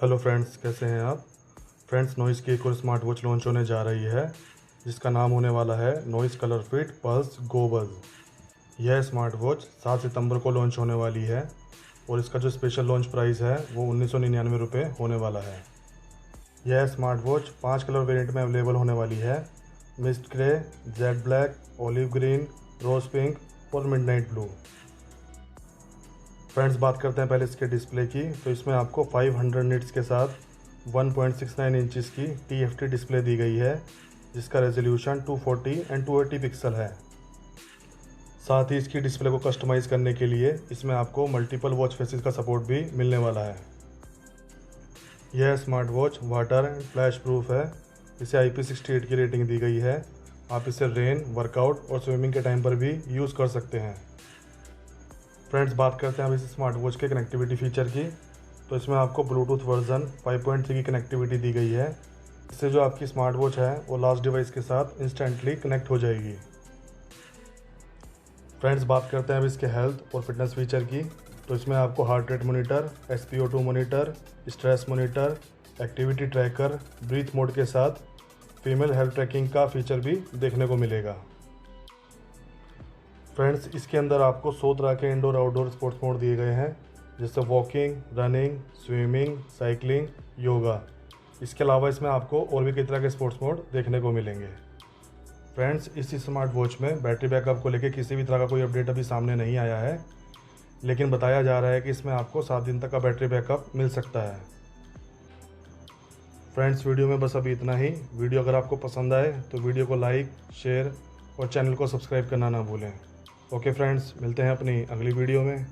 Hello friends, कैसे हैं आप। फ्रेंड्स, नॉइस की एक और स्मार्ट वॉच लॉन्च होने जा रही है जिसका नाम होने वाला है नॉइस कलर फिट पल्स गो बज़। यह स्मार्ट वॉच 7 सितंबर को लॉन्च होने वाली है और इसका जो स्पेशल लॉन्च प्राइस है वो 1999 रुपये होने वाला है। यह स्मार्ट वॉच 5 कलर वेरिएंट में अवेलेबल होने वाली है। Mist grey, jade black, olive green, rose pink और मिडनाइट ब्लू। फ्रेंड्स, बात करते हैं पहले इसके डिस्प्ले की। तो इसमें आपको 500 निट्स के साथ 1.69 इंचज़ की TFT डिस्प्ले दी गई है जिसका रेजोल्यूशन 240 एंड 280 पिक्सल है। साथ ही इसकी डिस्प्ले को कस्टमाइज़ करने के लिए इसमें आपको मल्टीपल वॉच फेसेस का सपोर्ट भी मिलने वाला है। यह smart watch water and flash proof है। इसे IP68 की रेटिंग दी गई है। आप इसे रेन, वर्कआउट और स्विमिंग के टाइम पर भी यूज़ कर सकते हैं। फ्रेंड्स, बात करते हैं अब इस स्मार्ट वॉच के कनेक्टिविटी फ़ीचर की। तो इसमें आपको ब्लूटूथ वर्जन 5.3 की कनेक्टिविटी दी गई है। इससे जो आपकी स्मार्ट वॉच है वो लास्ट डिवाइस के साथ इंस्टेंटली कनेक्ट हो जाएगी। फ्रेंड्स, बात करते हैं अब इसके हेल्थ और फिटनेस फीचर की। तो इसमें आपको heart rate monitor, SpO2 monitor, stress monitor, activity tracker, breath mode के साथ फीमेल हेल्थ ट्रैकिंग का फीचर भी देखने को मिलेगा। फ्रेंड्स, इसके अंदर आपको 100 तरह के इंडोर आउटडोर स्पोर्ट्स मोड दिए गए हैं जैसे walking, running, swimming, cycling, yoga. इसके अलावा इसमें आपको और भी कई तरह के स्पोर्ट्स मोड देखने को मिलेंगे। फ्रेंड्स, इस स्मार्ट वॉच में बैटरी बैकअप को लेकर किसी भी तरह का कोई अपडेट अभी सामने नहीं आया है, लेकिन बताया जा रहा है कि इसमें आपको 7 दिन तक का बैटरी बैकअप मिल सकता है। फ्रेंड्स, वीडियो में बस अभी इतना ही। वीडियो अगर आपको पसंद आए तो वीडियो को लाइक, शेयर और चैनल को सब्सक्राइब करना ना भूलें। ओके फ्रेंड्स, मिलते हैं अपनी अगली वीडियो में।